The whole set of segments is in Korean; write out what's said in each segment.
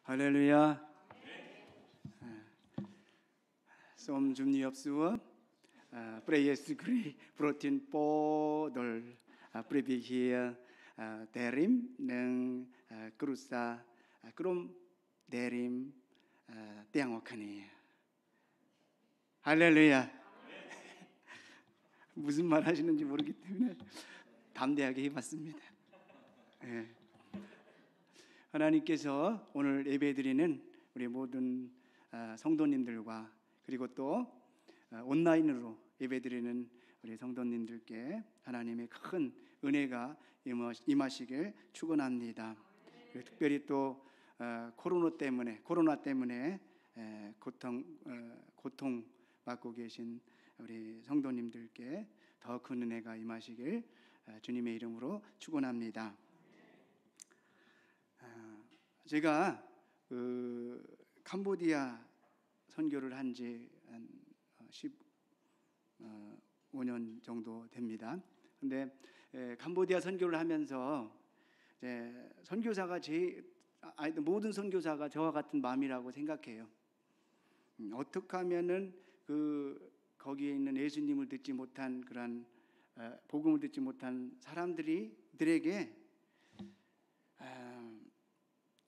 할렐루야. Som Jumni Opsuwa, Prayers Gri, Protein Podol, Pribihia, Derim, Neng Krusa, Krum Derim, Tiangokani. 할렐루야. 무슨 말 하시는지 모르기 때문에 담대하게 해봤습니다. 하나님께서 오늘 예배드리는 우리 모든 성도님들과 그리고 또 온라인으로 예배드리는 우리 성도님들께 하나님의 큰 은혜가 임하시길 축원합니다. 특별히 또 코로나 때문에 고통 받고 계신 우리 성도님들께 더 큰 은혜가 임하시길 주님의 이름으로 축원합니다. 제가 캄보디아 선교를 한 지 한 15년 정도 됩니다. 근데 캄보디아 선교를 하면서 선교사가 모든 선교사가 저와 같은 마음이라고 생각해요. 어떻게 하면은 거기에 있는 예수님을 듣지 못한 그런 복음을 듣지 못한 사람들에게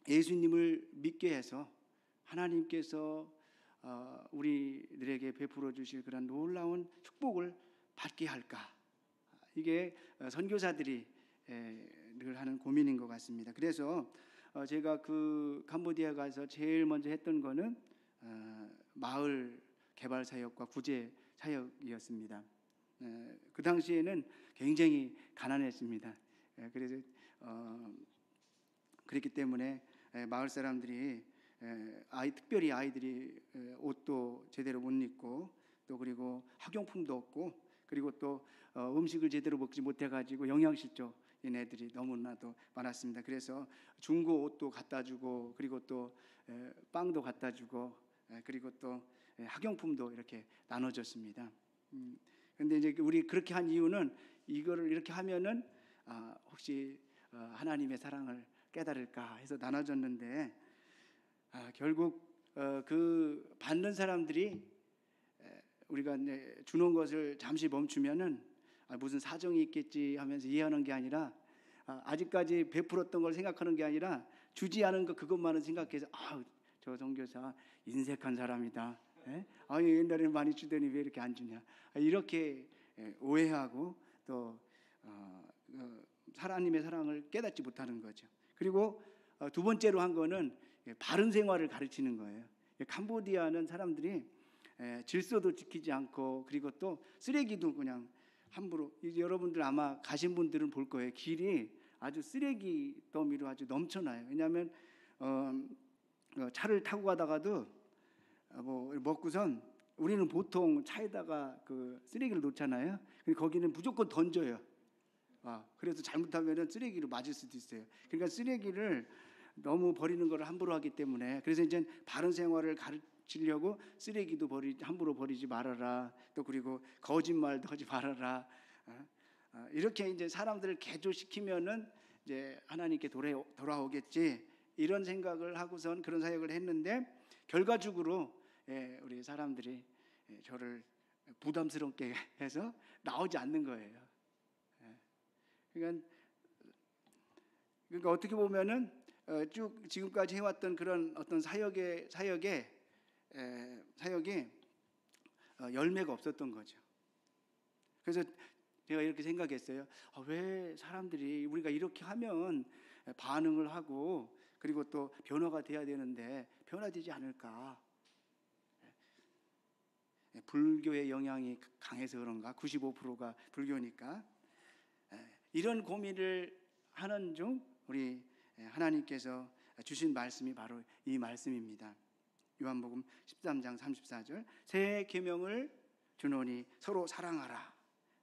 예수님을 믿게 해서 하나님께서 우리들에게 베풀어 주실 그런 놀라운 축복을 받게 할까? 이게 선교사들이 늘 하는 고민인 것 같습니다. 그래서 제가 캄보디아 가서 제일 먼저 했던 거는 마을 개발 사역과 구제 사역이었습니다. 그 당시에는 굉장히 가난했습니다. 그래서 그렇기 때문에 마을 사람들이 특별히 아이들이 옷도 제대로 못 입고 또 그리고 학용품도 없고 그리고 또 음식을 제대로 먹지 못해가지고 영양실조인 애들이 너무나도 많았습니다. 그래서 중고 옷도 갖다 주고 그리고 또 빵도 갖다 주고 그리고 또 학용품도 이렇게 나눠줬습니다. 근데 이제 우리 그렇게 한 이유는 이거를 이렇게 하면은 혹시 하나님의 사랑을 깨달을까 해서 나눠줬는데 결국 그 받는 사람들이 우리가 주는 것을 잠시 멈추면은 무슨 사정이 있겠지 하면서 이해하는 게 아니라 아직까지 베풀었던 걸 생각하는 게 아니라 주지 않은 것 그것만을 생각해서 저 선교사 인색한 사람이다. 옛날에는 많이 주더니 왜 이렇게 안 주냐 이렇게 오해하고 또 하나님의 사랑을 깨닫지 못하는 거죠. 그리고 두 번째로 한 거는 바른 생활을 가르치는 거예요. 캄보디아는 사람들이 질서도 지키지 않고 그리고 또 쓰레기도 그냥 함부로 여러분들 아마 가신 분들은 볼 거예요. 길이 아주 쓰레기 더미로 아주 넘쳐나요. 왜냐하면 차를 타고 가다가도 먹고선 우리는 보통 차에다가 쓰레기를 놓잖아요. 근데 거기는 무조건 던져요. 그래서 잘못하면 쓰레기로 맞을 수도 있어요. 그러니까 쓰레기를 너무 버리는 걸 함부로 하기 때문에 그래서 이제 바른 생활을 가르치려고 쓰레기도 함부로 버리지 말아라. 또 그리고 거짓말도 하지 말아라. 이렇게 이제 사람들을 개조시키면은 이제 하나님께 돌아오겠지 이런 생각을 하고선 그런 사역을 했는데 결과적으로 우리 사람들이 저를 부담스럽게 해서 나오지 않는 거예요. 그러니까 어떻게 보면은 쭉 지금까지 해왔던 그런 어떤 사역이 열매가 없었던 거죠. 그래서 제가 이렇게 생각했어요. 왜 사람들이 우리가 이렇게 하면 반응을 하고 그리고 또 변화가 돼야 되는데 변화되지 않을까? 불교의 영향이 강해서 그런가? 95%가 불교니까. 이런 고민을 하는 중 우리 하나님께서 주신 말씀이 바로 이 말씀입니다. 요한복음 13장 34절 새 계명을 주노니 서로 사랑하라.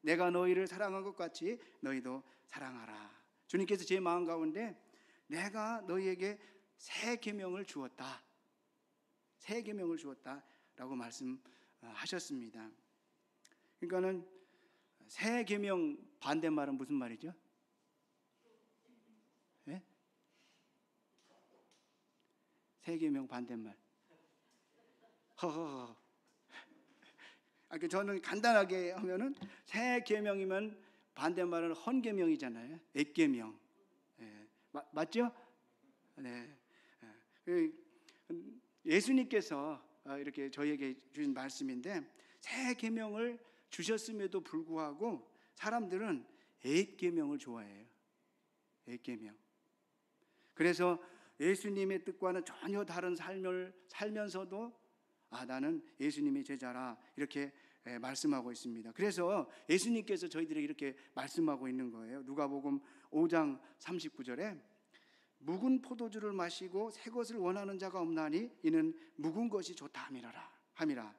내가 너희를 사랑한 것 같이 너희도 사랑하라. 주님께서 제 마음 가운데 내가 너희에게 새 계명을 주었다. 새 계명을 주었다라고 말씀하셨습니다. 그러니까는 새 계명 반대말은 무슨 말이죠? 새 계명 반대말. 허허허. 저는 간단하게 하면은 새 계명이면 반대말은 헌 계명이잖아요. 옛 계명. 예. 맞죠? 네. 예수님께서 이렇게 저희에게 주신 말씀인데 새 계명을 주셨음에도 불구하고 사람들은 옛 계명을 좋아해요. 옛 계명. 그래서 예수님의 뜻과는 전혀 다른 삶을 살면서도 나는 예수님의 제자라 이렇게 말씀하고 있습니다. 그래서 예수님께서 저희들에게 이렇게 말씀하고 있는 거예요. 누가복음 5장 39절에 묵은 포도주를 마시고 새 것을 원하는 자가 없나니 이는 묵은 것이 좋다 함이라.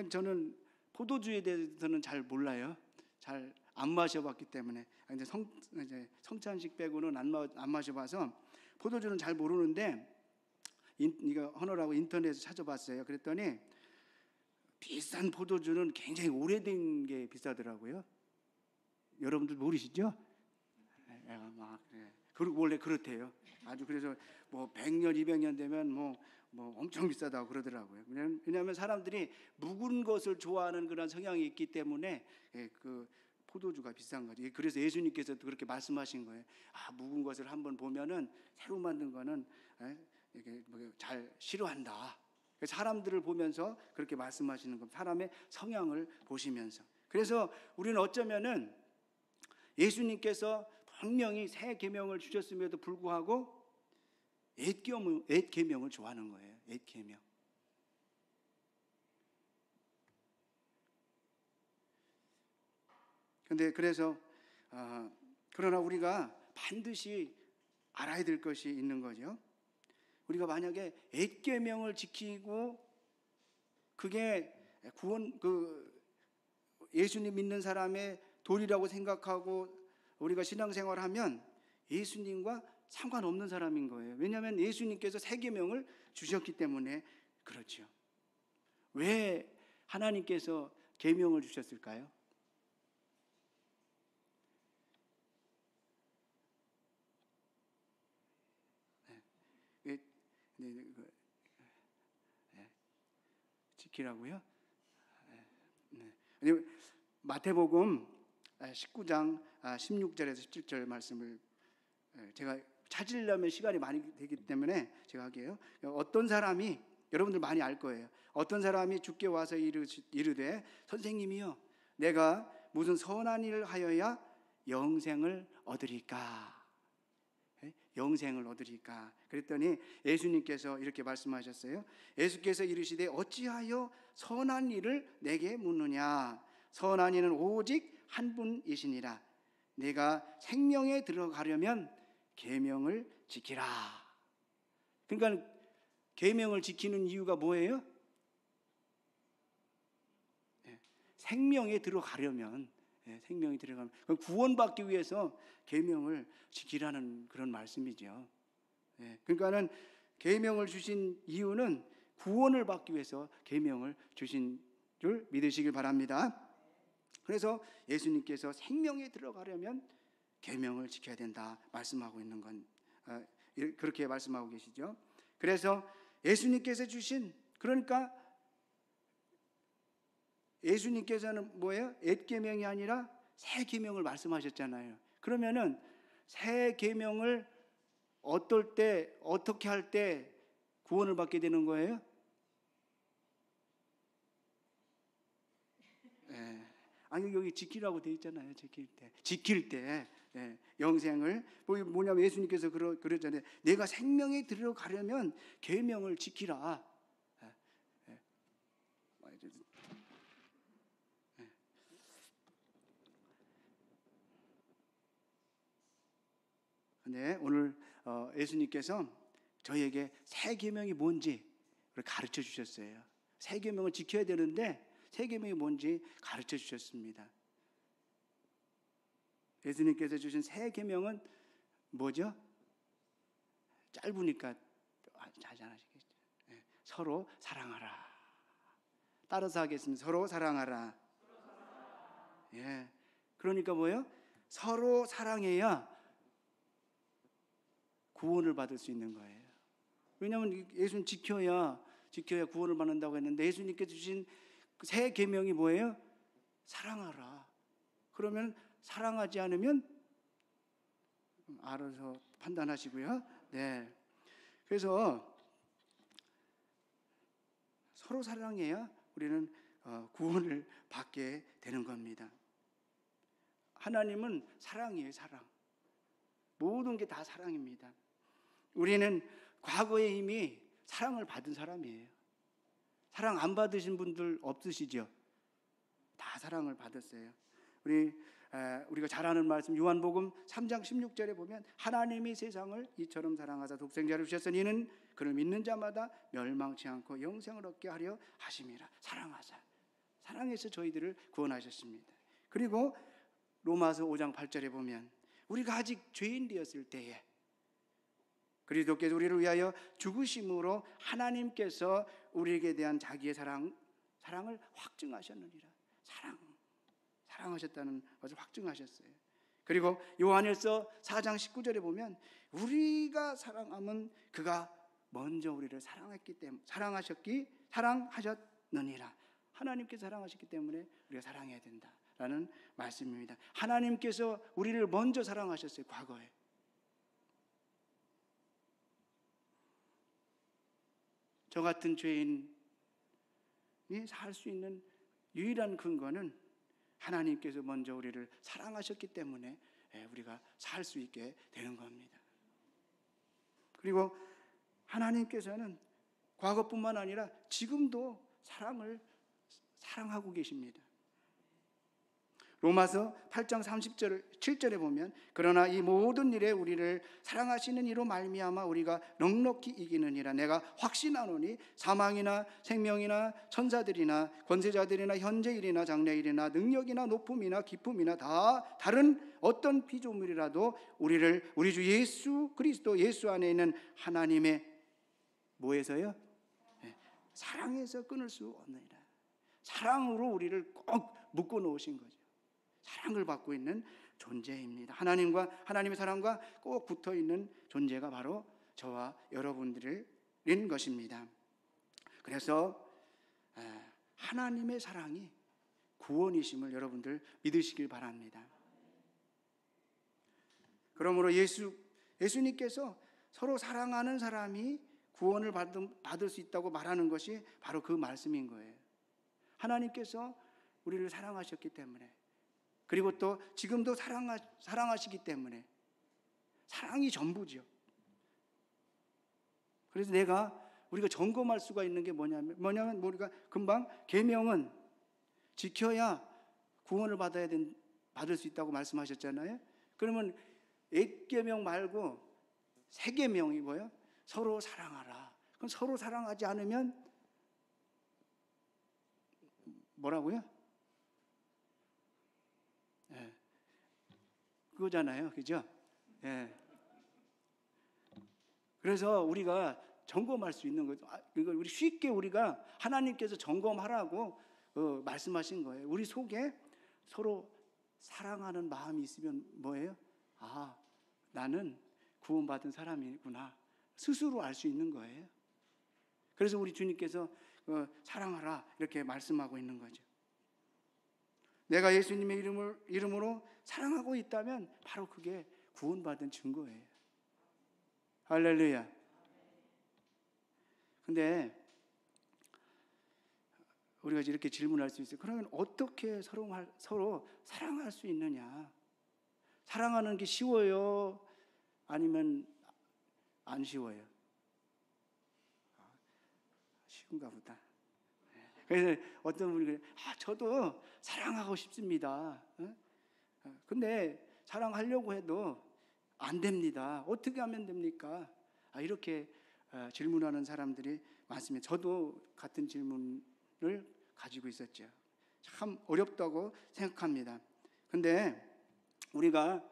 저는 포도주에 대해서는 잘 몰라요. 잘 안 마셔봤기 때문에. 근데 성찬식 빼고는 안 마셔봐서 포도주는 잘 모르는데 이거 하느라고 인터넷에 찾아봤어요. 그랬더니 비싼 포도주는 굉장히 오래된 게 비싸더라고요. 여러분들 모르시죠? 그리고 원래 그렇대요. 아주 그래서 뭐 100년, 200년 되면 뭐 엄청 비싸다고 그러더라고요. 왜냐하면 사람들이 묵은 것을 좋아하는 그런 성향이 있기 때문에 그 포도주가 비싼 거죠. 그래서 예수님께서도 그렇게 말씀하신 거예요. 묵은 것을 한번 보면은 새로 만든 거는 이게 잘 싫어한다. 사람들을 보면서 그렇게 말씀하시는 겁니다. 사람의 성향을 보시면서. 그래서 우리는 어쩌면은 예수님께서 분명히 새 계명을 주셨음에도 불구하고 옛 계명을 좋아하는 거예요. 옛 계명. 근데 그래서 그러나 우리가 반드시 알아야 될 것이 있는 거죠. 우리가 만약에 옛 계명을 지키고 그게 예수님 믿는 사람의 도리라고 생각하고 우리가 신앙생활하면 예수님과 상관없는 사람인 거예요. 왜냐하면 예수님께서 새 계명을 주셨기 때문에 그렇죠. 왜 하나님께서 계명을 주셨을까요? 지키라고요? 마태복음 19장 16절에서 17절 말씀을 제가 찾으려면 시간이 많이 되기 때문에 제가 할게요. 어떤 사람이 여러분들 많이 알 거예요. 어떤 사람이 주께 와서 이르되 선생님이요 내가 무슨 선한 일을 하여야 영생을 얻으리까? 영생을 얻으리까? 그랬더니 예수님께서 이렇게 말씀하셨어요. 예수께서 이르시되 어찌하여 선한 일을 내게 묻느냐? 선한 이는 오직 한 분이시니라. 내가 생명에 들어가려면 계명을 지키라. 그러니까 계명을 지키는 이유가 뭐예요? 생명에 들어가려면 구원받기 위해서 계명을 지키라는 그런 말씀이죠. 그러니까는 계명을 주신 이유는 구원을 받기 위해서 계명을 주신 줄 믿으시길 바랍니다. 그래서 예수님께서 생명에 들어가려면 계명을 지켜야 된다 말씀하고 있는 건 그렇게 말씀하고 계시죠. 그래서 예수님께서 주신 그러니까 예수님께서는 뭐예요? 옛 계명이 아니라 새 계명을 말씀하셨잖아요. 그러면은 새 계명을 어떨 때 어떻게 할 때 구원을 받게 되는 거예요? 아니 여기 지키라고 돼 있잖아요. 지킬 때 영생을 뭐냐면 예수님께서 그러잖아요. 내가 생명에 들어가려면 계명을 지키라. 네, 오늘 예수님께서 저희에게 새 계명이 뭔지 가르쳐 주셨어요. 새 계명을 지켜야 되는데 새 계명이 뭔지 가르쳐 주셨습니다. 예수님께서 주신 새 계명은 뭐죠? 짧으니까 잘 아시겠죠? 서로 사랑하라. 따라서 하겠습니다. 서로 사랑하라. 예. 그러니까 뭐예요? 서로 사랑해야 구원을 받을 수 있는 거예요. 왜냐하면 예수님 지켜야 구원을 받는다고 했는데, 예수님께서 주신 새 계명이 뭐예요? 사랑하라. 그러면 사랑하지 않으면 알아서 판단하시고요. 네. 그래서 서로 사랑해야 우리는 구원을 받게 되는 겁니다. 하나님은 사랑이에요, 사랑. 모든 게 다 사랑입니다. 우리는 과거에 이미 사랑을 받은 사람이에요. 사랑 안 받으신 분들 없으시죠? 다 사랑을 받았어요. 우리가 잘 아는 말씀 요한복음 3장 16절에 보면 하나님이 세상을 이처럼 사랑하사 독생자를 주셨으니 이는 그를 믿는 자마다 멸망치 않고 영생을 얻게 하려 하심이라. 사랑하사. 사랑해서 저희들을 구원하셨습니다. 그리고 로마서 5장 8절에 보면 우리가 아직 죄인 되었을 때에 그리스도께서 우리를 위하여 죽으심으로 하나님께서 우리에게 대한 자기의 사랑을 확증하셨느니라. 사랑하셨다는 것을 확증하셨어요. 그리고 요한일서 4장 19절에 보면 우리가 사랑하면 그가 먼저 우리를 사랑하셨느니라. 하나님께서 사랑하셨기 때문에 우리가 사랑해야 된다라는 말씀입니다. 하나님께서 우리를 먼저 사랑하셨어요. 과거에. 저 같은 죄인이 살 수 있는 유일한 근거는 하나님께서 먼저 우리를 사랑하셨기 때문에 우리가 살 수 있게 되는 겁니다. 그리고 하나님께서는 과거뿐만 아니라 지금도 사랑하고 계십니다. 로마서 8장 7절에 보면 그러나 이 모든 일에 우리를 사랑하시는 이로 말미암아 우리가 넉넉히 이기느니라. 내가 확신하노니 사망이나 생명이나 천사들이나 권세자들이나 현재일이나 장래일이나 능력이나 높음이나 기쁨이나 다 다른 어떤 피조물이라도 우리 주 예수 그리스도 예수 안에 있는 하나님의 뭐에서요? 사랑에서 끊을 수 없느니라. 사랑으로 우리를 꼭 묶어 놓으신 거죠. 사랑을 받고 있는 존재입니다. 하나님의 사랑과 꼭 붙어 있는 존재가 바로 저와 여러분들인 것입니다. 그래서 하나님의 사랑이 구원이심을 여러분들 믿으시길 바랍니다. 그러므로 예수님께서 서로 사랑하는 사람이 구원을 받을 수 있다고 말하는 것이 바로 그 말씀인 거예요. 하나님께서 우리를 사랑하셨기 때문에, 그리고 또 지금도 사랑하시기 때문에 사랑이 전부죠. 그래서 우리가 점검할 수가 있는 게 뭐냐면 우리가 금방 계명은 지켜야 구원을 받을 수 있다고 말씀하셨잖아요. 그러면 옛 계명 말고 새 계명이 뭐예요? 서로 사랑하라. 그럼 서로 사랑하지 않으면 뭐라고요? 그거잖아요. 그죠? 그래서 우리가 점검할 수 있는 거죠. 이걸 쉽게 우리가 하나님께서 점검하라고 말씀하신 거예요. 우리 속에 서로 사랑하는 마음이 있으면 뭐예요? 나는 구원받은 사람이구나. 스스로 알 수 있는 거예요. 그래서 우리 주님께서 사랑하라 이렇게 말씀하고 있는 거죠. 내가 예수님의 이름으로 사랑하고 있다면 바로 그게 구원받은 증거예요. 할렐루야. 근데 우리가 이렇게 질문할 수 있어요. 그러면 어떻게 서로 사랑할 수 있느냐? 사랑하는 게 쉬워요? 아니면 안 쉬워요? 쉬운가 보다. 그래서 어떤 분이 그래요. 저도 사랑하고 싶습니다. 근데 사랑하려고 해도 안 됩니다. 어떻게 하면 됩니까? 이렇게 질문하는 사람들이 많습니다. 저도 같은 질문을 가지고 있었죠. 참 어렵다고 생각합니다. 근데 우리가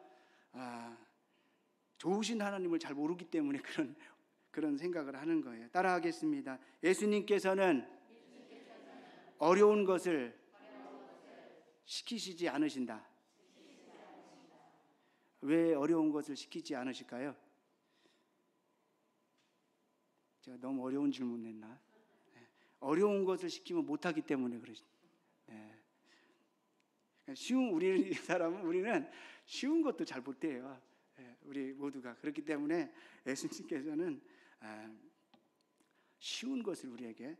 좋으신 하나님을 잘 모르기 때문에 그런 생각을 하는 거예요. 따라하겠습니다. 예수님께서는 어려운 것을 시키시지 않으신다. 왜 어려운 것을 시키지 않으실까요? 제가 너무 어려운 질문 했나? 네. 어려운 것을 시키면 못하기 때문에 그러시. 네. 우리는 쉬운 것도 잘 못해요. 네. 우리 모두가 그렇기 때문에 예수님께서는 쉬운 것을 우리에게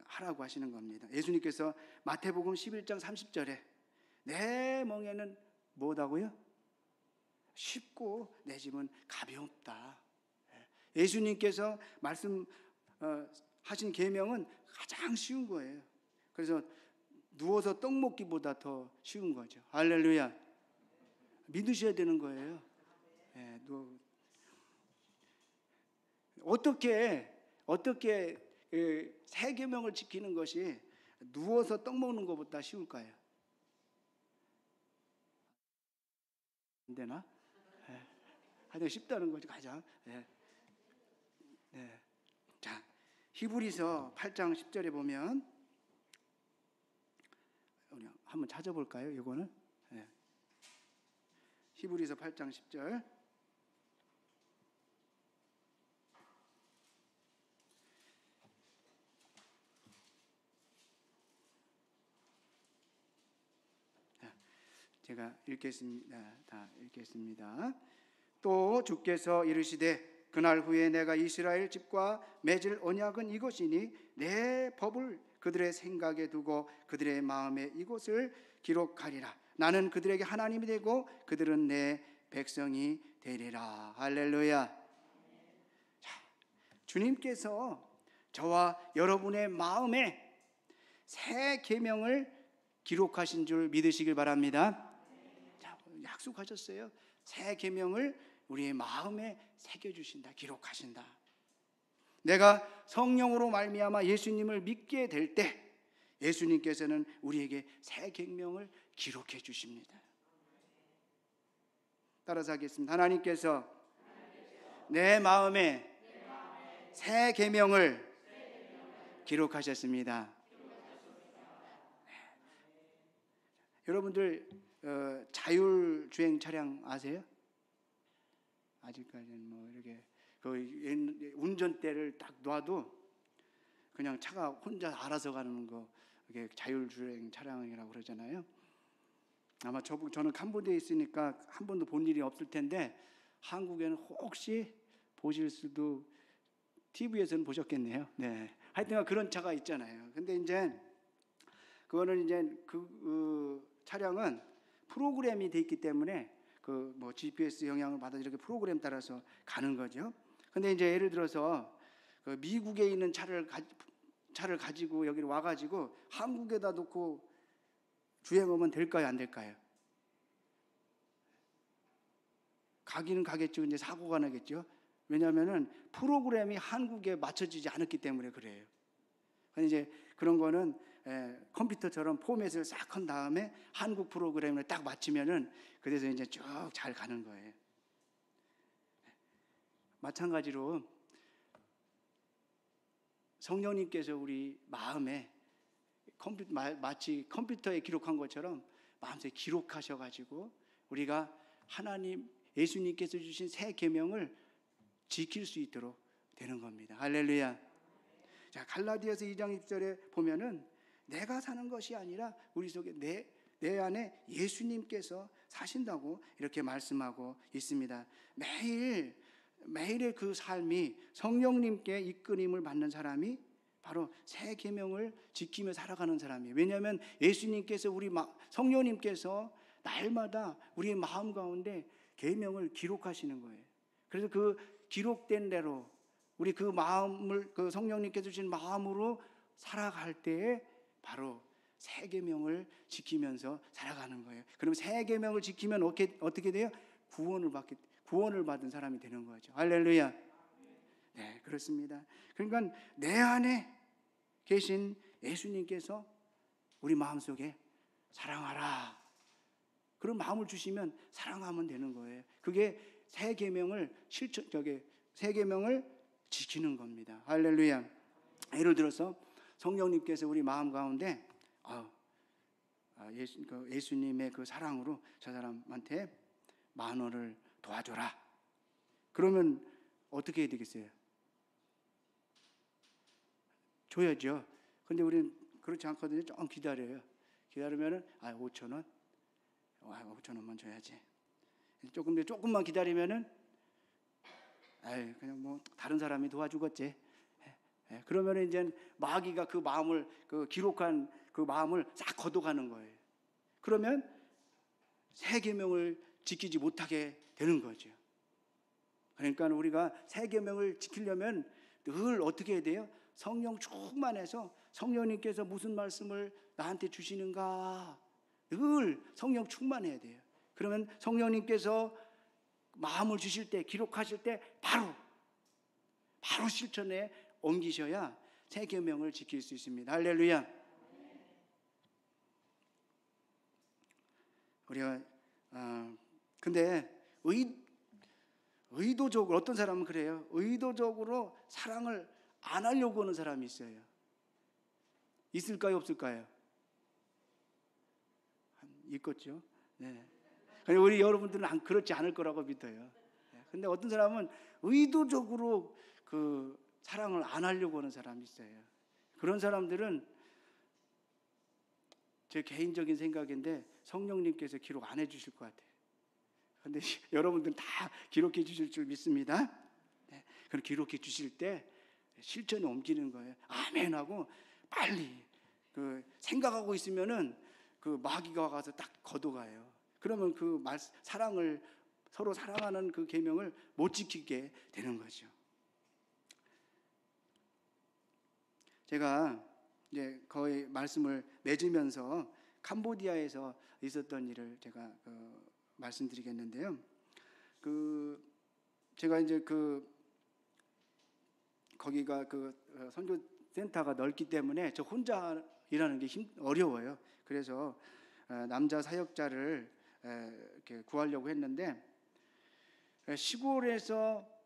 하라고 하시는 겁니다. 예수님께서 마태복음 11장 30절에 내 멍에는 뭐다고요? 쉽고 내 짐은 가볍다. 예수님께서 말씀하신 계명은 가장 쉬운 거예요. 그래서 누워서 떡 먹기보다 더 쉬운 거죠. 할렐루야. 믿으셔야 되는 거예요. 네, 어떻게 세 계명을 지키는 것이 누워서 떡 먹는 것보다 쉬울까요? 안 되나? 네. 하여튼 쉽다는 거죠, 가장. 네. 네. 자, 히브리서 8장 10절에 보면 우리 한번 찾아볼까요? 이거는 네. 히브리서 8장 10절. 제가 읽겠습니다. 다 읽겠습니다. 또 주께서 이르시되 그날 후에 내가 이스라엘 집과 맺을 언약은 이것이니 내 법을 그들의 생각에 두고 그들의 마음에 이것을 기록하리라. 나는 그들에게 하나님이 되고 그들은 내 백성이 되리라. 할렐루야. 자, 주님께서 저와 여러분의 마음에 새 계명을 기록하신 줄 믿으시길 바랍니다. 자, 약속하셨어요. 새 계명을 우리의 마음에 새겨주신다, 기록하신다. 내가 성령으로 말미암아 예수님을 믿게 될 때 예수님께서는 우리에게 새 계명을 기록해 주십니다. 따라서 하겠습니다. 하나님께서 내 마음에 새 계명을 기록하셨습니다. 여러분들 자율주행 차량 아세요? 아직까지는 뭐 이렇게 운전대를 딱 놔도 그냥 차가 혼자 알아서 가는 거, 이게 자율주행 차량이라고 그러잖아요. 아마 저는 캄보디아에 있으니까 한 번도 본 일이 없을 텐데 한국에는 혹시 보실 수도, TV에서는 보셨겠네요. 네, 하여튼 그런 차가 있잖아요. 근데 이제 그거는 이제 그 차량은 프로그램이 돼 있기 때문에 그 뭐 GPS 영향을 받아 이렇게 프로그램 따라서 가는 거죠. 근데 이제 예를 들어서 그 미국에 있는 차를 가지고 여기로 와가지고 한국에다 놓고 주행하면 될까요, 안 될까요? 가기는 가겠죠. 이제 사고가 나겠죠. 왜냐하면은 프로그램이 한국에 맞춰지지 않았기 때문에 그래요. 근데 이제 그런 거는 컴퓨터처럼 포맷을 싹 한 다음에 한국 프로그램을 딱 맞추면은 그래서 이제 쭉 잘 가는 거예요. 마찬가지로 성령님께서 우리 마음에 마치 컴퓨터에 기록한 것처럼 마음속에 기록하셔가지고 우리가 하나님 예수님께서 주신 새 계명을 지킬 수 있도록 되는 겁니다. 할렐루야. 자, 갈라디아서 2장 1절에 보면은 내가 사는 것이 아니라 우리 속에 내 안에 예수님께서 사신다고 이렇게 말씀하고 있습니다. 매일의 그 삶이 성령님께 이끌림을 받는 사람이 바로 새 계명을 지키며 살아가는 사람이에요. 왜냐하면 예수님께서 성령님께서 날마다 우리의 마음 가운데 계명을 기록하시는 거예요. 그래서 그 기록된 대로 우리 그 마음을 그 성령님께서 주신 마음으로 살아갈 때에 바로 새 계명을 지키면서 살아가는 거예요. 그럼 새 계명을 지키면 어떻게 돼요? 구원을 받은 사람이 되는 거죠. 할렐루야. 네, 그렇습니다. 그러니까 내 안에 계신 예수님께서 우리 마음속에 사랑하라, 그런 마음을 주시면 사랑하면 되는 거예요. 그게 새 계명을 지키는 겁니다. 할렐루야. 예를 들어서 성령님께서 우리 마음 가운데 예수님의 그 사랑으로 저 사람한테 10,000원을 도와줘라. 그러면 어떻게 해야 되겠어요? 줘야죠. 근데 우리는 그렇지 않거든요. 좀 기다려요. 기다리면은 5,000원, 5,000원만 줘야지. 조금만 기다리면은 그냥 뭐 다른 사람이 도와주겠지. 그러면 이제 마귀가 그 마음을, 그 기록한 그 마음을 싹 걷어가는 거예요. 그러면 새 계명을 지키지 못하게 되는 거죠. 그러니까 우리가 새 계명을 지키려면 늘 어떻게 해야 돼요? 성령 충만해서 성령님께서 무슨 말씀을 나한테 주시는가 늘 성령 충만해야 돼요. 그러면 성령님께서 마음을 주실 때, 기록하실 때 바로 실천에 옮기셔야 새 계명을 지킬 수 있습니다. 할렐루야. 우리가 근데 의도적으로, 어떤 사람은 그래요. 의도적으로 사랑을 안 하려고 하는 사람이 있어요. 있을까요, 없을까요? 있겠죠. 네. 우리 여러분들은 그렇지 않을 거라고 믿어요. 근데 어떤 사람은 의도적으로 그 사랑을 안 하려고 하는 사람이 있어요. 그런 사람들은 제 개인적인 생각인데 성령님께서 기록 안 해주실 것 같아요. 근데 여러분들은 다 기록해 주실 줄 믿습니다. 네. 그럼 기록해 주실 때 실천에 옮기는 거예요. 아멘 하고 빨리 그 생각하고 있으면은 그 마귀가 가서 딱 걷어가요. 그러면 그 사랑을, 서로 사랑하는 그 계명을 못 지키게 되는 거죠. 제가 이제 거의 말씀을 맺으면서 캄보디아에서 있었던 일을 제가 말씀드리겠는데요. 제가 이제 거기가 선교 센터가 넓기 때문에 저 혼자 일하는 게 어려워요. 그래서 남자 사역자를 이렇게 구하려고 했는데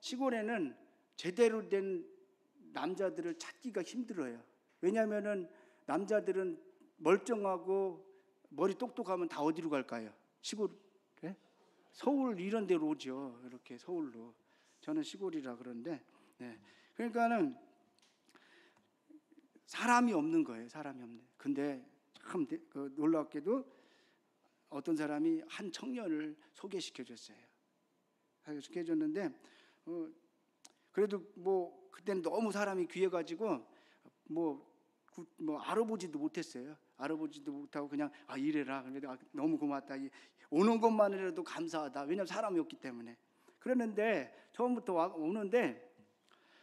시골에는 제대로 된 남자들을 찾기가 힘들어요. 왜냐하면은 남자들은 멀쩡하고 머리 똑똑하면 다 어디로 갈까요? 시골, 서울 이런 데로 오죠. 이렇게 서울로. 저는 시골이라 그런데, 그러니까는 사람이 없는 거예요. 사람이 없네. 근데 참 놀랍게도 어떤 사람이 한 청년을 소개시켜줬어요. 소개해줬는데 그래도 뭐 그때는 너무 사람이 귀해가지고 뭐 알아보지도 못했어요. 알아보지도 못하고 그냥 이래라. 그래도 너무 고맙다. 오는 것만이라도 감사하다. 왜냐하면 사람이 없기 때문에. 그랬는데 처음부터 오는데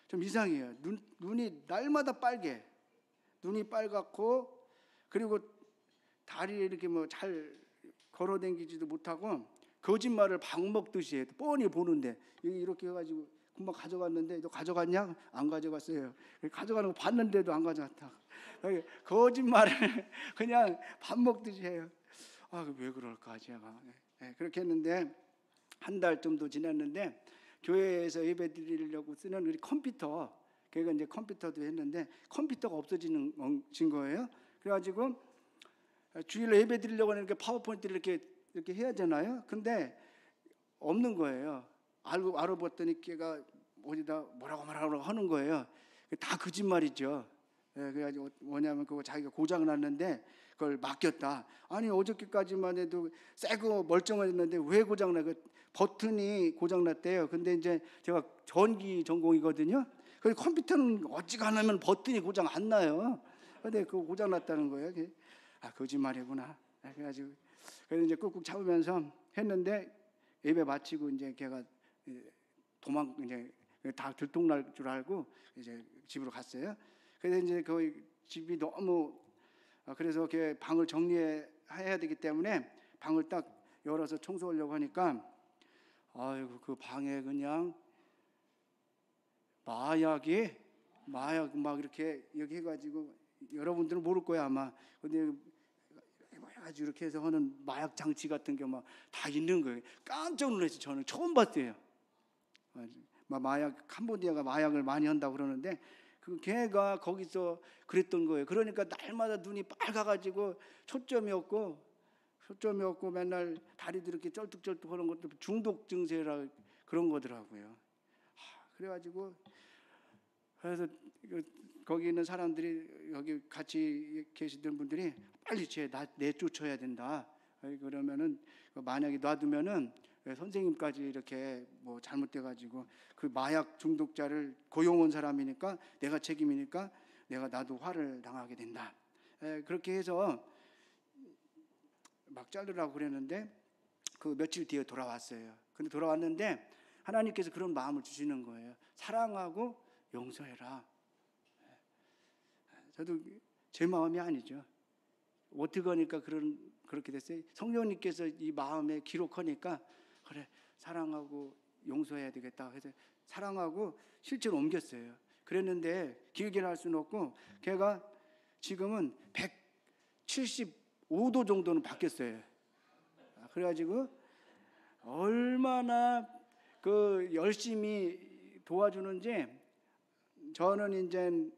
좀 이상해요. 눈이 날마다 빨개. 눈이 빨갛고 그리고 다리에 이렇게 뭐 잘 걸어다니지도 못하고 거짓말을 밥 먹듯이 해요. 뻔히 보는데 이렇게 해가지고 금방 가져갔는데 너 가져갔냐? 안 가져갔어요. 가져가는 거 봤는데도 안 가져갔다. 거짓말을 그냥 밥 먹듯이 해요. 왜 그럴까 제가. 그렇게 했는데 한 달 정도 지났는데 교회에서 예배 드리려고 쓰는 우리 컴퓨터, 그러니까 이제 컴퓨터도 했는데 컴퓨터가 없어진 거예요. 그래가지고 주일에 예배 드리려고 하니까 파워포인트를 이렇게 해야 되잖아요. 근데 없는 거예요. 알아봤더니 걔가 어디다 뭐라고 하는 거예요. 다 거짓말이죠. 그래가지고 뭐냐면 그거 자기가 고장 났는데 그걸 맡겼다. 아니 어저께까지만 해도 새거 멀쩡했는데 왜 고장 나? 그 버튼이 고장 났대요. 근데 이제 제가 전기 전공이거든요. 그래서 컴퓨터는 어지간하면 버튼이 고장 안 나요. 근데 그거 고장 났다는 거예요. 거짓말이구나. 그래가지고 그래서 이제 꾹꾹 참으면서 했는데 예배 마치고 이제 걔가 이제 다 들통날 줄 알고 이제 집으로 갔어요. 그래서 이제 거기 집이 너무 그래서 걔 방을 정리해야 되기 때문에 방을 딱 열어서 청소하려고 하니까 그 방에 그냥 마약 막 이렇게 여기 해가지고 여러분들은 모를 거야 아마. 근데 아주 이렇게 해서 하는 마약 장치 같은 게 막 다 있는 거예요. 깜짝 놀랐어요. 저는 처음 봤어요. 캄보디아가 마약을 많이 한다고 그러는데 그 걔가 거기서 그랬던 거예요. 그러니까 날마다 눈이 빨가가지고 초점이 없고 맨날 다리도 이렇게 쩔뚝쩔뚝 하는 것도 중독 증세라 그런 거더라고요. 그래가지고 그래서 거기 있는 사람들이, 여기 같이 계시던 분들이 빨리 내쫓아야 된다. 그러면은 만약에 놔두면은 선생님까지 이렇게 뭐 잘못돼가지고 그 마약 중독자를 고용한 사람이니까 내가 책임이니까 내가 나도 화를 당하게 된다. 그렇게 해서 막 자르라고 그랬는데 그 며칠 뒤에 돌아왔어요. 근데 돌아왔는데 하나님께서 그런 마음을 주시는 거예요. 사랑하고 용서해라. 저도 제 마음이 아니죠. 어떻게 하니까 그렇게 됐어요. 성령님께서 이 마음에 기록하니까 그래, 사랑하고 용서해야 되겠다 해서 사랑하고 실제로 옮겼어요. 그랬는데 길게는 할 수는 없고 걔가 지금은 175도 정도는 바뀌었어요. 그래가지고 얼마나 열심히 도와주는지, 저는 이제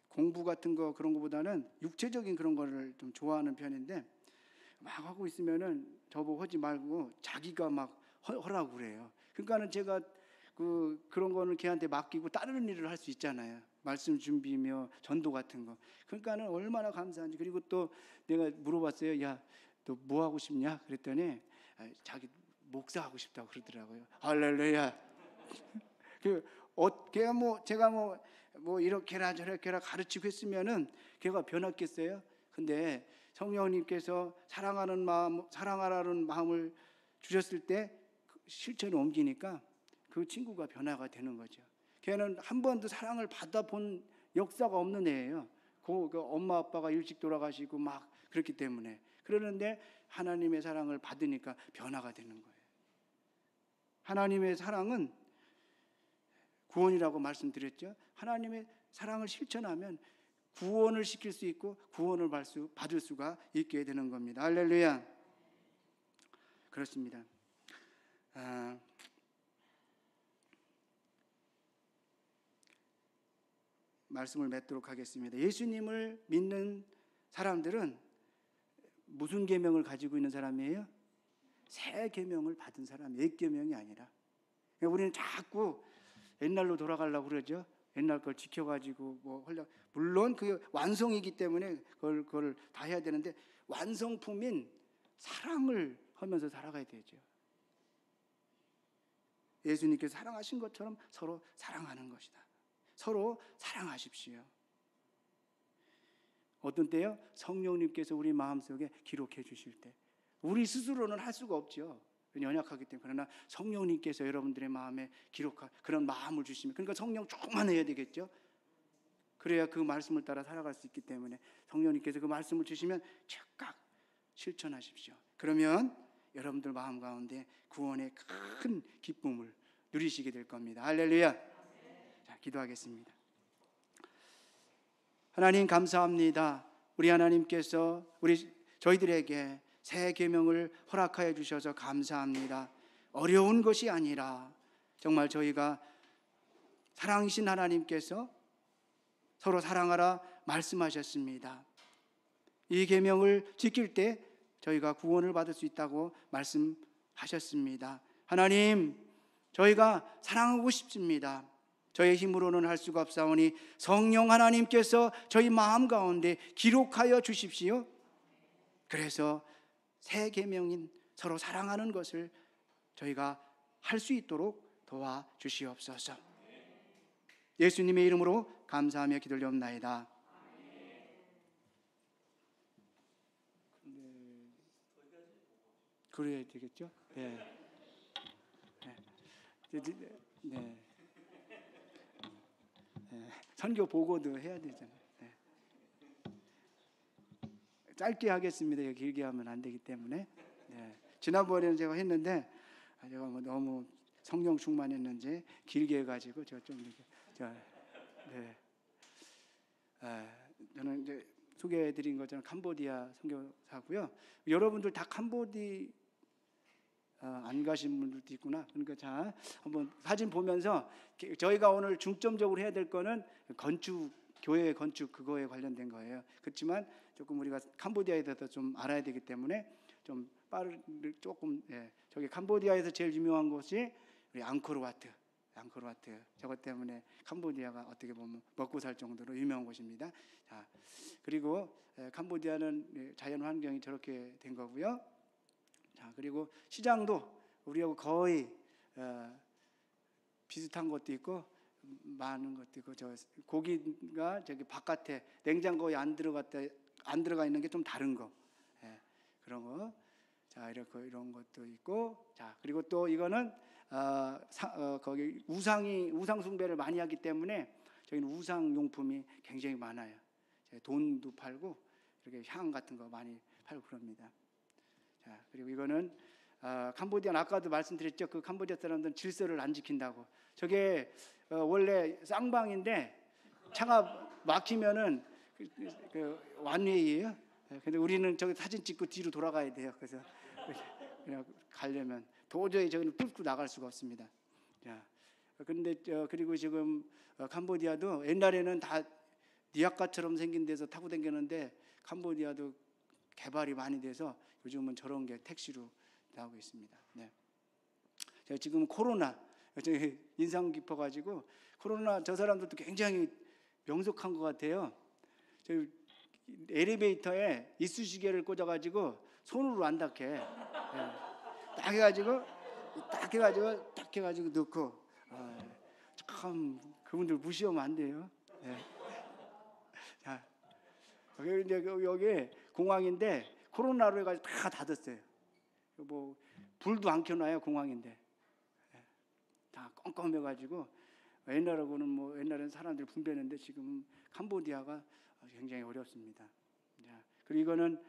공부 같은 거 그런 거보다는 육체적인 그런 거를 좀 좋아하는 편인데 막 하고 있으면은 저보고 하지 말고 자기가 막 하라고 그래요. 그러니까는 제가 그런 거는 걔한테 맡기고 다른 일을 할 수 있잖아요. 말씀 준비며 전도 같은 거. 그러니까는 얼마나 감사한지. 그리고 또 내가 물어봤어요. 야, 너 뭐 하고 싶냐? 그랬더니 자기 목사 하고 싶다고 그러더라고요. 할렐루야. 제가 뭐 이렇게라 저렇게라 가르치고 했으면은 걔가 변했겠어요? 근데 성령님께서 사랑하라는 마음을 주셨을 때 실천에 옮기니까 그 친구가 변화가 되는 거죠. 걔는 한 번도 사랑을 받아본 역사가 없는 애예요. 그 엄마 아빠가 일찍 돌아가시고 막 그렇기 때문에. 그러는데 하나님의 사랑을 받으니까 변화가 되는 거예요. 하나님의 사랑은 구원이라고 말씀드렸죠. 하나님의 사랑을 실천하면 구원을 시킬 수 있고 구원을 받을 수가 있게 되는 겁니다. 할렐루야. 그렇습니다. 말씀을 맺도록 하겠습니다. 예수님을 믿는 사람들은 무슨 계명을 가지고 있는 사람이에요? 새 계명을 받은 사람, 옛 계명이 아니라. 우리는 자꾸 옛날로 돌아가려고 그러죠. 옛날 걸 지켜가지고 물론 그게 완성이기 때문에 그걸 다 해야 되는데 완성품인 사랑을 하면서 살아가야 되죠. 예수님께서 사랑하신 것처럼 서로 사랑하는 것이다. 서로 사랑하십시오. 어떤 때요? 성령님께서 우리 마음속에 기록해 주실 때. 우리 스스로는 할 수가 없죠. 연약하기 때문에. 그러나 성령님께서 여러분들의 마음에 기록한 그런 마음을 주시면, 그러니까 성령 충만해야 되겠죠. 그래야 그 말씀을 따라 살아갈 수 있기 때문에 성령님께서 그 말씀을 주시면 즉각 실천하십시오. 그러면 여러분들 마음 가운데 구원의 큰 기쁨을 누리시게 될 겁니다. 할렐루야. 자, 기도하겠습니다. 하나님 감사합니다. 우리 하나님께서 저희들에게 새 계명을 허락하여 주셔서 감사합니다. 어려운 것이 아니라 정말 저희가 사랑이신 하나님께서 서로 사랑하라 말씀하셨습니다. 이 계명을 지킬 때 저희가 구원을 받을 수 있다고 말씀하셨습니다. 하나님, 저희가 사랑하고 싶습니다. 저의 힘으로는 할 수가 없사오니 성령 하나님께서 저희 마음 가운데 기록하여 주십시오. 그래서 새 계명인 서로 사랑하는 것을 저희가 할 수 있도록 도와주시옵소서. 예수님의 이름으로 감사하며 기도드리옵나이다. 그래야 되겠죠? 네. 네. 선교 보고도 해야 되잖아요. 네. 짧게 하겠습니다. 길게 하면 안 되기 때문에. 네. 지난번에는 제가 했는데 제가 너무 성령 충만했는지 길게 해가지고 제가 좀 이렇게 네. 저는 이제 소개해드린 것처럼 캄보디아 선교사고요. 여러분들 다 캄보디 안 가신 분들도 있구나. 그러니까 자, 한번 사진 보면서 저희가 오늘 중점적으로 해야 될 거는 건축, 교회 건축 그거에 관련된 거예요. 그렇지만 조금 우리가 캄보디아에 대해서 좀 알아야 되기 때문에 조금 저기 캄보디아에서 제일 유명한 곳이 우리 앙코르와트. 앙코르와트, 저것 때문에 캄보디아가 어떻게 보면 먹고 살 정도로 유명한 곳입니다. 자, 그리고 캄보디아는 자연 환경이 저렇게 된 거고요. 자, 그리고 시장도 우리하고 거의 비슷한 것도 있고 많은 것도 있고, 저 고기가 저기 바깥에 냉장고에 안 들어가 있는 게 좀 다른 거, 그런 거. 자, 이렇게 이런 것도 있고, 자, 그리고 또 이거는 거기 우상 숭배를 많이 하기 때문에 저기는 우상 용품이 굉장히 많아요. 돈도 팔고 이렇게 향 같은 거 많이 팔고 그럽니다. 자, 그리고 이거는 캄보디아는 아까도 말씀드렸죠. 그 캄보디아 사람들은 질서를 안 지킨다고. 저게 원래 쌍방인데 차가 막히면은 그 완웨이예요. 근데 우리는 저기 사진 찍고 뒤로 돌아가야 돼요. 그래서 그냥 가려면 도저히 저기는 뚫고 나갈 수가 없습니다. 자, 그런데 그리고 지금 캄보디아도 옛날에는 다 니아카처럼 생긴 데서 타고 다녔는데 캄보디아도 개발이 많이 돼서 요즘은 저런 게 택시로 나오고 있습니다. 네. 제가 지금 코로나 인상 깊어가지고 코로나 저 사람들도 굉장히 명석한 것 같아요. 저 엘리베이터에 이쑤시개를 꽂아가지고 손으로 안 닿게 딱 해가지고 넣고, 참 그분들 무시하면 안 돼요. 네. 자, 여기 공항인데 코로나로 해가지고 다 닫았어요. 뭐 불도 안 켜놔요. 공항인데 다 껌껌해가지고 옛날하고는 뭐 옛날에는 사람들이 분배했는데 지금 캄보디아가 굉장히 어렵습니다. 자, 그리고 이거는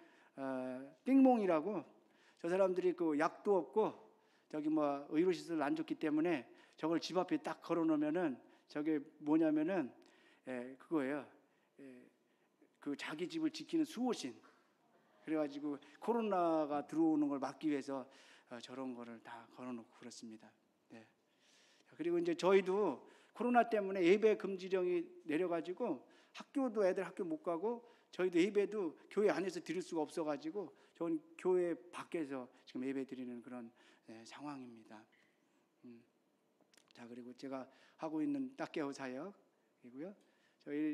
띵몽이라고, 저 사람들이 그 약도 없고 저기 뭐 의료시설 안 좋기 때문에 저걸 집 앞에 딱 걸어놓으면은 저게 뭐냐면은 그거예요. 그 자기 집을 지키는 수호신. 그래가지고 코로나가 들어오는 걸 막기 위해서 저런 거를 다 걸어놓고 그렇습니다. 네. 그리고 이제 저희도 코로나 때문에 예배 금지령이 내려가지고 학교도 애들 학교 못 가고 저희도 예배도 교회 안에서 드릴 수가 없어가지고 저는 교회 밖에서 지금 예배 드리는 그런 상황입니다. 자, 그리고 제가 하고 있는 딱개호 사역이고요.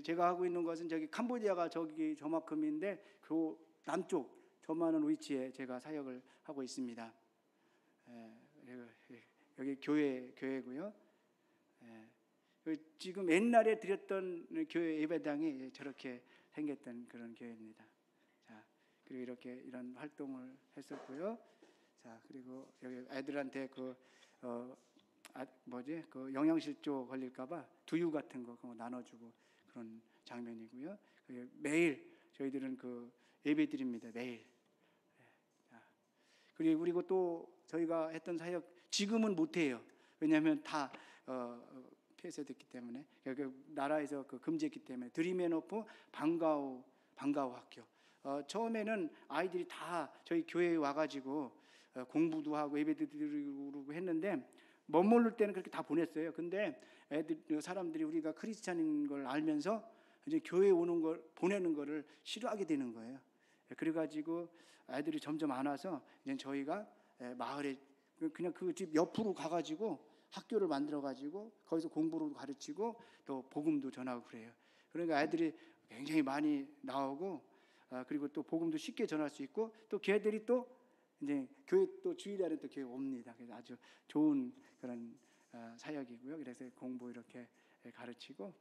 제가 하고 있는 것은 저기 캄보디아가 저기 저만큼인데 그 남쪽 저만한 위치에 제가 사역을 하고 있습니다. 여기 교회고요. 지금 옛날에 드렸던 교회 예배당이 저렇게 생겼던 그런 교회입니다. 자, 그리고 이렇게 이런 활동을 했었고요. 자, 그리고 여기 애들한테 그 영양실조 걸릴까봐 두유 같은 거 그거 나눠주고 그런 장면이고요. 매일 저희들은 그 예배 드립니다. 매일. 자, 그리고 또 저희가 했던 사역 지금은 못 해요. 왜냐하면 다 폐쇄됐기 때문에, 나라에서 그 금지했기 때문에. 드림앤 호프 방과후 학교. 처음에는 아이들이 다 저희 교회에 와가지고 공부도 하고 예배도 드리고 했는데 머무를 때는 그렇게 다 보냈어요. 근데 사람들이 우리가 크리스찬인 걸 알면서 이제 교회에 오는 걸 보내는 거를 싫어하게 되는 거예요. 그래가지고 아이들이 점점 안 와서 이제 저희가 마을에 그냥 그 집 옆으로 가가지고 학교를 만들어가지고 거기서 공부를 가르치고 또 복음도 전하고 그래요. 그러니까 아이들이 굉장히 많이 나오고, 그리고 또 복음도 쉽게 전할 수 있고, 또 걔들이 또 이제 교회 또 주일날에 또 교회 옵니다. 그래서 아주 좋은 그런 사역이고요. 그래서 공부 이렇게 가르치고,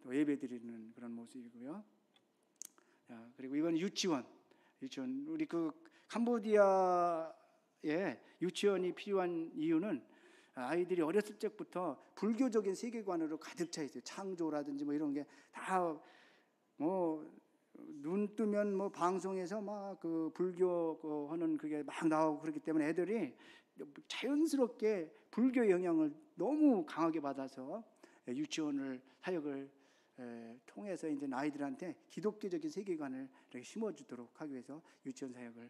또 예배드리는 그런 모습이고요. 그리고 이건 유치원. 우리 그 캄보디아에 유치원이 필요한 이유는 아이들이 어렸을 적부터 불교적인 세계관으로 가득 차 있어요. 창조라든지 뭐 이런 게 다 뭐 눈 뜨면 뭐 방송에서 막 그 불교 하는 그게 막 나오고 그렇기 때문에 애들이 자연스럽게 불교 영향을 너무 강하게 받아서 유치원을 사역을 통해서 이제 아이들한테 기독교적인 세계관을 이렇게 심어주도록 하기 위해서 유치원 사역을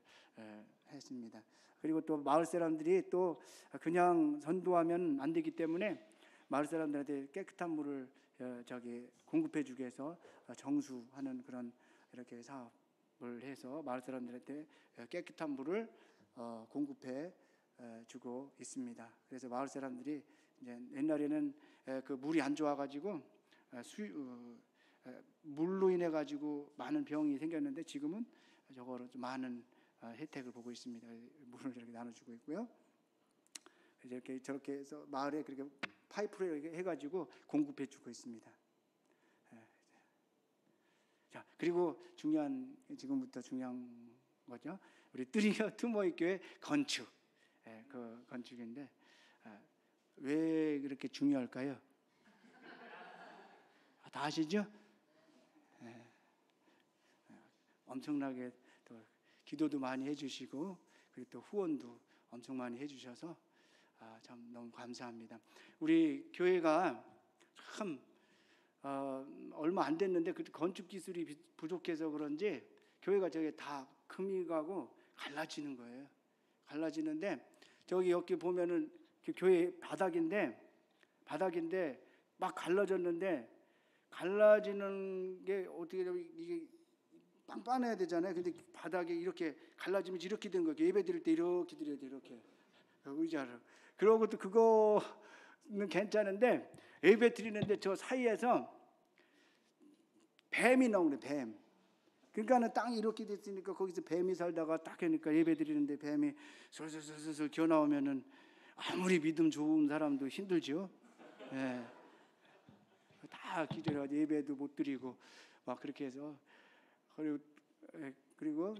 했습니다. 그리고 또 마을 사람들이 또 그냥 선도하면 안 되기 때문에 마을 사람들한테 깨끗한 물을 공급해주기 위해서 정수하는 그런 이렇게 사업을 해서 마을 사람들한테 깨끗한 물을 공급해 주고 있습니다. 그래서 마을 사람들이 이제 옛날에는 그 물이 안 좋아가지고 물로 인해 가지고 많은 병이 생겼는데 지금은 저거로 좀 많은 혜택을 보고 있습니다. 물을 이렇게 나눠주고 있고요. 그래서 이렇게 저렇게 해서 마을에 그렇게 파이프로 이렇게 해가지고 공급해주고 있습니다. 자, 그리고 지금부터 중요한 거죠. 우리 뜨리어 투모이 교회 건축, 그 건축인데 왜 그렇게 중요할까요? 다 아시죠? 엄청나게 또 기도도 많이 해주시고 그리고 또 후원도 엄청 많이 해주셔서 참 너무 감사합니다. 우리 교회가 참 얼마 안 됐는데 그 건축 기술이 부족해서 그런지 교회가 저게 다 금이 가고 갈라지는 거예요. 갈라지는데 저기 여기 보면은 교회 바닥인데 막 갈라졌는데 갈라지는 게 어떻게 되면 이게 빵빵해야 되잖아요. 근데 바닥에 이렇게 갈라지면 이렇게 된 거예요. 예배 드릴 때 이렇게 드려야 돼, 이렇게 의자를. 그러고 또 그거는 괜찮은데 예배 드리는데 저 사이에서 뱀이 나오네, 뱀. 그러니까는 땅이 이렇게 됐으니까 거기서 뱀이 살다가 딱 하니까 예배 드리는데 뱀이 솔솔솔솔 기어 나오면은 아무리 믿음 좋은 사람도 힘들죠. 예. 다 기절해가지고 예배도 못 드리고 막 그렇게 해서 그리고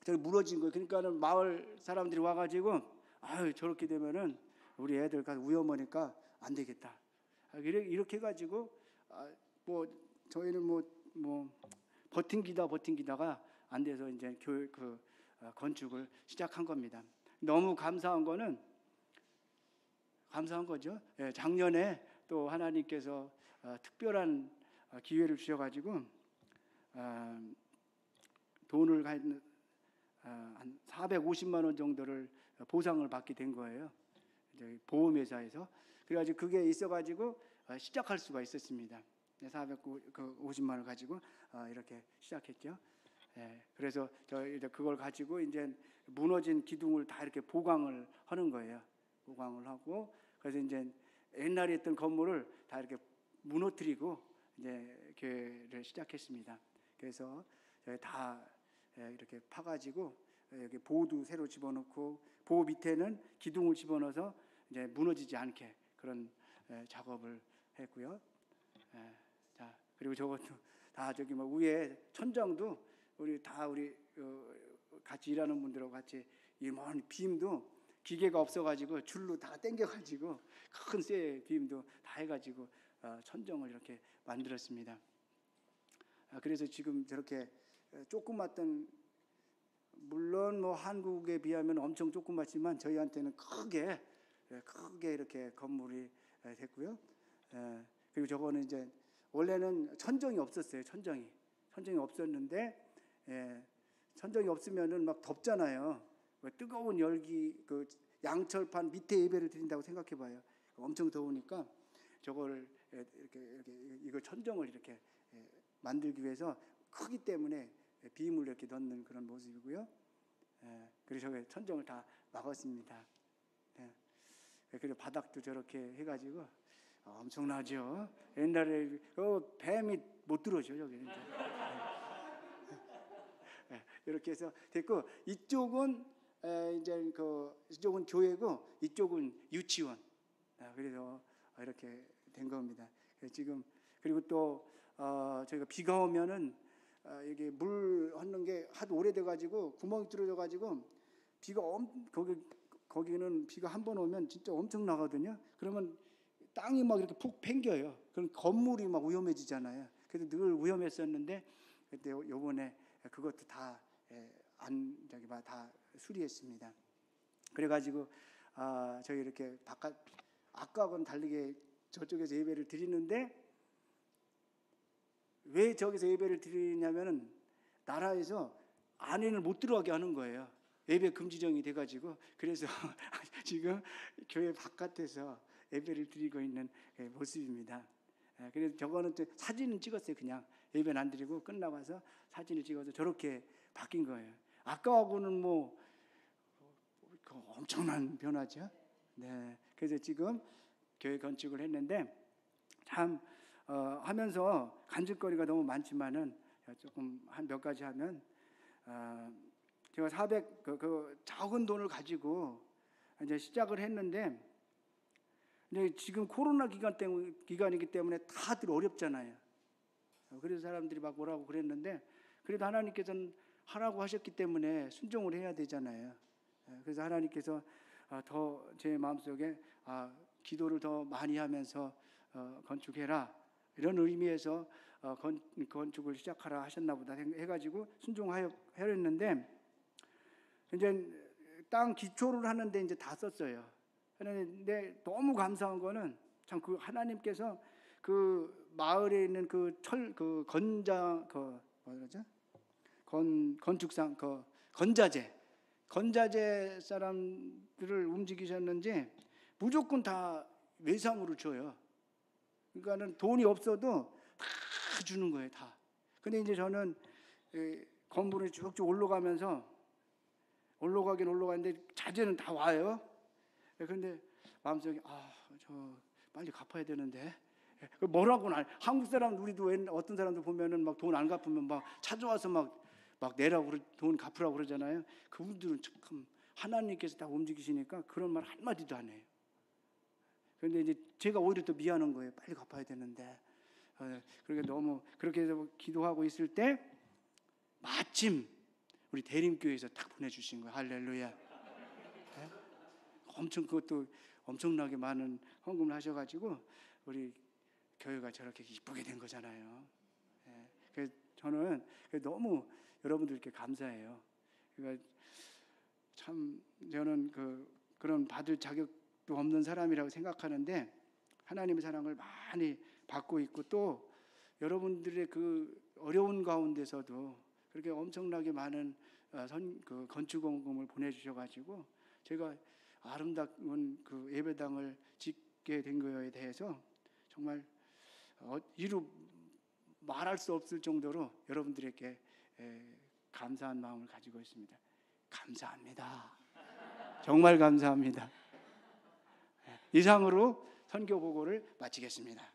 저기 무너진 거예요. 그러니까는 마을 사람들이 와가지고 아유 저렇게 되면은 우리 애들 가서 위험하니까 안 되겠다. 이렇게 해가지고 뭐 저희는 뭐 버팅기다가 안 돼서 이제 교회 건축을 시작한 겁니다. 너무 감사한 거죠. 예, 작년에 또 하나님께서 특별한 기회를 주셔가지고 돈을 한 450만 원 정도를 보상을 받게 된 거예요. 이제 보험회사에서. 그래가지고 그게 있어가지고 시작할 수가 있었습니다. 450만 원을 가지고 이렇게 시작했죠. 예, 그래서 이제 그걸 가지고 이제 무너진 기둥을 다 이렇게 보강을 하는 거예요. 보강을 하고 그래서 이제 옛날에 있던 건물을 다 이렇게 무너뜨리고 이제 교회를 시작했습니다. 그래서 다 이렇게 파가지고 여기 보도 새로 집어넣고 보 밑에는 기둥을 집어넣어서 이제 무너지지 않게 그런 작업을 했고요. 자 그리고 저것도 다 저기 뭐 위에 천장도 우리 같이 일하는 분들하고 같이 이먼 빔도 기계가 없어가지고 줄로 다 당겨가지고 큰 쇠 빔도 다 해가지고 천정을 이렇게 만들었습니다. 그래서 지금 저렇게 조그맣던 물론 뭐 한국에 비하면 엄청 조그맣지만 저희한테는 크게 이렇게 건물이 됐고요. 그리고 저거는 이제 원래는 천정이 없었어요. 천정이 없었는데 천정이 없으면은 막 덥잖아요. 뜨거운 열기 그 양철판 밑에 예배를 드린다고 생각해봐요. 엄청 더우니까 저걸 이렇게 이걸 천정을 이렇게 만들기 위해서 크기 때문에 빔을 이렇게 넣는 그런 모습이고요. 그래서 저게 천정을 다 막았습니다. 그리고 바닥도 저렇게 해가지고 엄청나죠. 옛날에 뱀이 못 들어오죠 여기는. 이렇게 해서 됐고 이쪽은 이제 이쪽은 교회고 이쪽은 유치원. 그래서 이렇게 된 겁니다. 지금 그리고 또 저희가 비가 오면은 이게 물 헛는 게 하도 오래돼 가지고 구멍이 뚫어져 가지고 거기는 비가 한 번 오면 진짜 엄청 나거든요. 그러면 땅이 막 이렇게 푹 팽겨요. 그럼 건물이 막 위험해지잖아요. 그래서 늘 위험했었는데 그때 요번에 그것도 다 수리했습니다. 그래가지고 저희 이렇게 바깥 아까하고는 다르게 저쪽에서 예배를 드리는데 왜 저기서 예배를 드리냐면은 나라에서 안에는 못 들어가게 하는 거예요. 예배 금지령이 돼가지고 그래서 지금 교회 바깥에서 예배를 드리고 있는 모습입니다. 그래서 저거는 또 사진은 찍었어요. 그냥 예배는 안 드리고 끝나고 와서 사진을 찍어서 저렇게 바뀐 거예요. 아까하고는 뭐 엄청난 변화죠. 네, 그래서 지금 교회 건축을 했는데 참 하면서 간증거리가 너무 많지만은 조금 한 몇 가지 하면 제가 400 적은 돈을 가지고 이제 시작을 했는데 이제 지금 코로나 기간이기 때문에 다들 어렵잖아요. 그래서 사람들이 막 뭐라고 그랬는데 그래도 하나님께서는 하라고 하셨기 때문에 순종을 해야 되잖아요. 그래서 하나님께서 더 제 마음속에 기도를 더 많이 하면서 건축해라 이런 의미에서 건축을 시작하라 하셨나 보다 해가지고 순종하였는데 이제 땅 기초를 하는데 이제 다 썼어요. 그런데 너무 감사한 거는 참 그 하나님께서 그 마을에 있는 그 건축상 건자재 사람들을 움직이셨는지 무조건 다 외상으로 줘요. 그러니까는 돈이 없어도 다 주는 거예요, 다. 근데 이제 저는 건물을 쭉쭉 올라가긴 올라가는데 자재는 다 와요. 그런데 마음속에 저 빨리 갚아야 되는데 뭐라고는 안. 한국 사람 우리도 어떤 사람들 보면은 막 돈 안 갚으면 막 찾아와서 막 내라고 돈 갚으라고 그러잖아요. 그분들은 참 하나님께서 다 움직이시니까 그런 말 한마디도 안 해요. 그런데 이제 제가 오히려 더 미안한 거예요. 빨리 갚아야 되는데. 그렇게 너무 그렇게 해서 기도하고 있을 때 마침 우리 대림교회에서 딱 보내주신 거예요. 할렐루야. 네? 그것도 엄청나게 많은 헌금을 하셔가지고 우리 교회가 저렇게 이쁘게 된 거잖아요. 네. 그래서 저는 너무 여러분들께 감사해요. 그러니까 참 저는 그런 받을 자격도 없는 사람이라고 생각하는데 하나님의 사랑을 많이 받고 있고 또 여러분들의 그 어려운 가운데서도 그렇게 엄청나게 많은 건축 헌금을 보내주셔가지고 제가 아름다운 그 예배당을 짓게 된 거에 대해서 정말 이루 말할 수 없을 정도로 여러분들에게 감사한 마음을 가지고 있습니다. 감사합니다. 정말 감사합니다. 이상으로 선교 보고를 마치겠습니다.